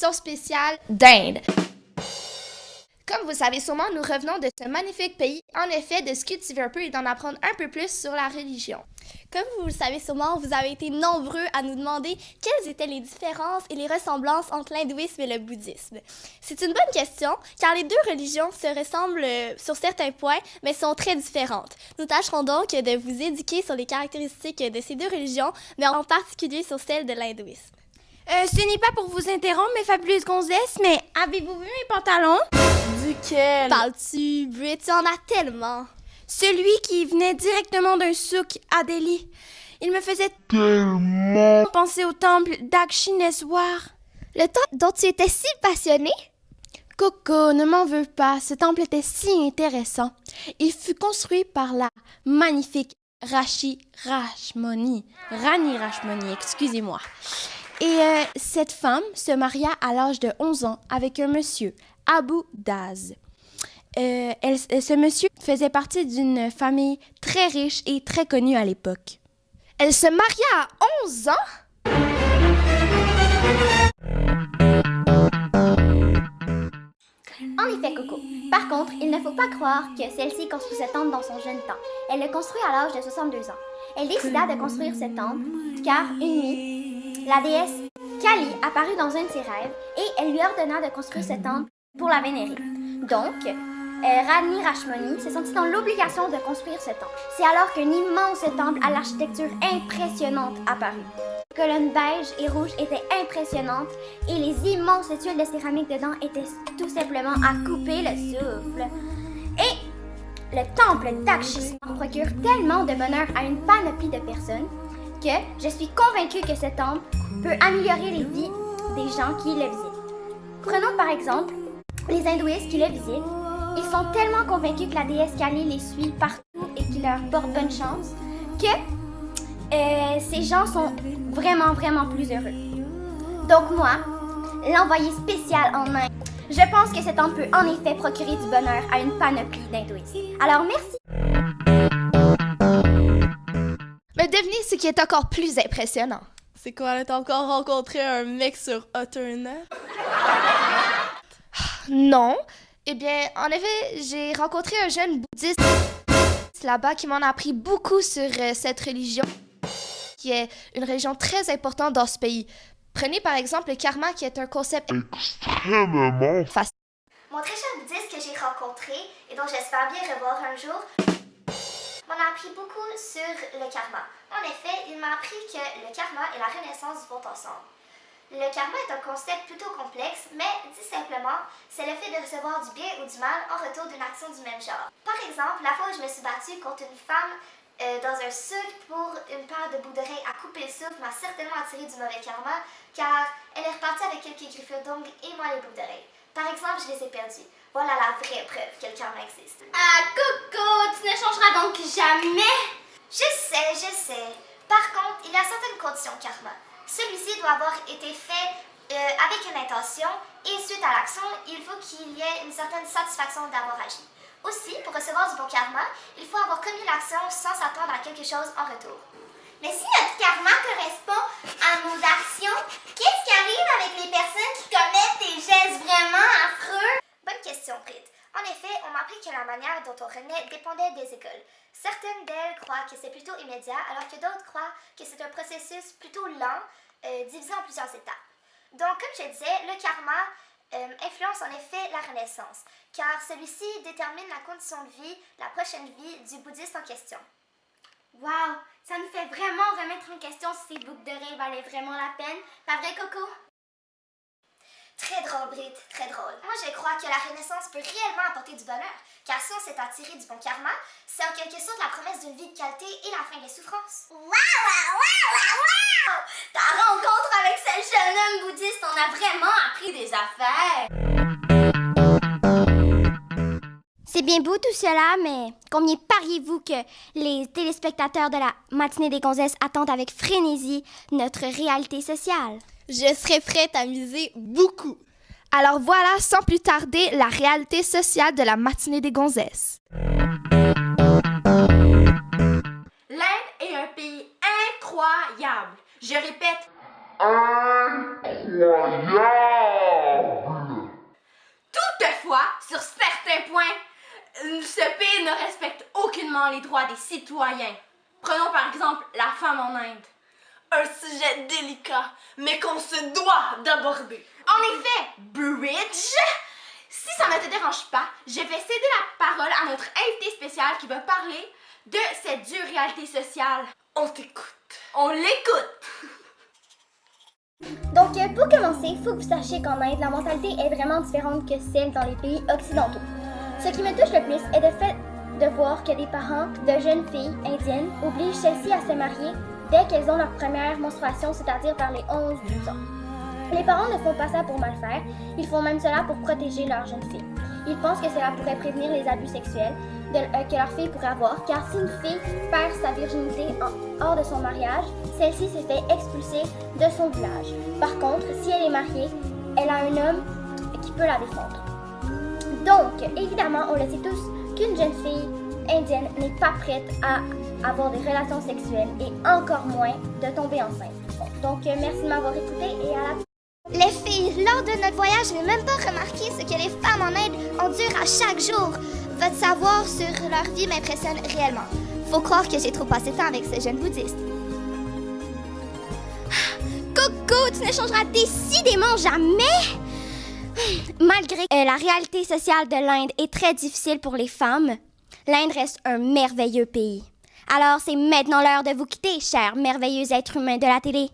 édition spéciale d'Inde. Comme vous le savez sûrement, nous revenons de ce magnifique pays, en effet, de se cultiver un peu et d'en apprendre un peu plus sur la religion. Comme vous le savez sûrement, vous avez été nombreux à nous demander quelles étaient les différences et les ressemblances entre l'hindouisme et le bouddhisme. C'est une bonne question, car les deux religions se ressemblent sur certains points, mais sont très différentes. Nous tâcherons donc de vous éduquer sur les caractéristiques de ces deux religions, mais en particulier sur celle de l'hindouisme. Ce n'est pas pour vous interrompre, mes fabuleuses gonzesses, mais avez-vous vu mes pantalons? Duquel? Parles-tu, Brit? Tu en as tellement! Celui qui venait directement d'un souk à Delhi. Il me faisait tellement penser au temple d'Akshineswar. Le temple dont tu étais si passionné? Coco, ne m'en veux pas, ce temple était si intéressant. Il fut construit par la magnifique Rani Rashmoni, excusez-moi. Et cette femme se maria à l'âge de 11 ans avec un monsieur, Abu Daz. Ce monsieur faisait partie d'une famille très riche et très connue à l'époque. Elle se maria à 11 ans? En effet, Coco. Par contre, il ne faut pas croire que celle-ci construit ce temple dans son jeune temps. Elle le construit à l'âge de 62 ans. Elle décida de construire ce temple car, une nuit, la déesse Kali apparut dans un de ses rêves et elle lui ordonna de construire ce temple pour la vénérer. Donc, Rani Rashmoni se sentit dans l'obligation de construire ce temple. C'est alors qu'un immense temple à l'architecture impressionnante apparut. Les colonnes beige et rouge étaient impressionnantes et les immenses tuiles de céramique dedans étaient tout simplement à couper le souffle. Et le temple d'Akshineswar procure tellement de bonheur à une panoplie de personnes que je suis convaincue que ce temple peut améliorer les vies des gens qui le visitent. Prenons par exemple les hindouistes qui le visitent. Ils sont tellement convaincus que la déesse Kali les suit partout et qu'il leur porte bonne chance que ces gens sont vraiment plus heureux. Donc moi, l'envoyé spécial en Inde, je pense que cet temple peut en effet procurer du bonheur à une panoplie d'hindouistes. Alors merci! Mais devinez ce qui est encore plus impressionnant. C'est quoi, elle a encore rencontré un mec sur Internet? Non. Eh bien, en effet, j'ai rencontré un jeune bouddhiste là-bas qui m'en a appris beaucoup sur cette religion, qui est une religion très importante dans ce pays. Prenez par exemple le karma, qui est un concept extrêmement facile. Mon très cher bouddhiste que j'ai rencontré et dont j'espère bien revoir un jour m'en a appris beaucoup sur le karma. En effet, il m'a appris que le karma et la renaissance vont ensemble. Le karma est un concept plutôt complexe, mais dit simplement, c'est le fait de recevoir du bien ou du mal en retour d'une action du même genre. Par exemple, la fois où je me suis battue contre une femme dans un souk pour une paire de bouts d'oreilles à couper le souffle m'a certainement attiré du mauvais karma, car elle est repartie avec quelques griffures d'ongles et moi les boucles d'oreilles. Par exemple, je les ai perdus. Voilà la vraie preuve que le karma existe. Ah, Coco, tu ne changeras donc jamais! Je sais. Par contre, il y a certaines conditions au karma. Celui-ci doit avoir été fait avec une intention et suite à l'action, il faut qu'il y ait une certaine satisfaction d'avoir agi. Aussi, pour recevoir du bon karma, il faut avoir commis l'action sans s'attendre à quelque chose en retour. Mais si notre karma correspond à nos actions, qu'est-ce qui arrive avec les personnes qui commettent des gestes vraiment affreux? Bonne question, Brit. En effet, on m'a appris que la manière dont on renaît dépendait des écoles. Certaines d'elles croient que c'est plutôt immédiat, alors que d'autres croient que c'est un processus plutôt lent, divisé en plusieurs étapes. Donc, comme je disais, le karma influence en effet la renaissance, car celui-ci détermine la condition de vie, la prochaine vie du bouddhiste en question. Wow, ça nous fait vraiment remettre en question si ces boucles d'oreilles valaient vraiment la peine. Pas vrai, Coco? Très drôle, Brit, très drôle. Moi, je crois que la renaissance peut réellement apporter du bonheur, car si on s'est attiré du bon karma, c'est en quelque sorte la promesse d'une vie de qualité et la fin des souffrances. Ta rencontre avec ce jeune homme bouddhiste, on a vraiment appris des affaires! C'est bien beau tout cela, mais combien pariez-vous que les téléspectateurs de la matinée des gonzesses attendent avec frénésie notre réalité sociale? Je serais prête à miser beaucoup. Alors voilà, sans plus tarder, la réalité sociale de la matinée des gonzesses. L'Inde est un pays incroyable. Je répète, incroyable! Toutefois, sur certains points, ce pays ne respecte aucunement les droits des citoyens. Prenons par exemple la femme en Inde. Un sujet délicat, mais qu'on se doit d'aborder. En effet, Bridge, si ça ne te dérange pas, je vais céder la parole à notre invité spécial qui va parler de cette dure réalité sociale. On t'écoute. On l'écoute! Donc, pour commencer, il faut que vous sachiez qu'en Inde, la mentalité est vraiment différente que celle dans les pays occidentaux. Ce qui me touche le plus est le fait de voir que des parents de jeunes filles indiennes obligent celles-ci à se marier dès qu'elles ont leur première menstruation, c'est-à-dire vers les 11-12 ans. Les parents ne font pas ça pour mal faire, ils font même cela pour protéger leur jeune fille. Ils pensent que cela pourrait prévenir les abus sexuels que leur fille pourrait avoir, car si une fille perd sa virginité hors de son mariage, celle-ci s'est fait expulser de son village. Par contre, si elle est mariée, elle a un homme qui peut la défendre. Donc, évidemment, on le sait tous qu'une jeune fille indienne n'est pas prête à avoir des relations sexuelles et encore moins de tomber enceinte. Donc, merci de m'avoir écouté et à la Les filles, lors de notre voyage, je n'ai même pas remarqué ce que les femmes en Inde endurent à chaque jour. Votre savoir sur leur vie m'impressionne réellement. Faut croire que j'ai trop passé de temps avec ce jeune bouddhiste. Coco, tu ne changeras décidément jamais! Malgré que la réalité sociale de l'Inde est très difficile pour les femmes, l'Inde reste un merveilleux pays. Alors, c'est maintenant l'heure de vous quitter, chers merveilleux êtres humains de la télé.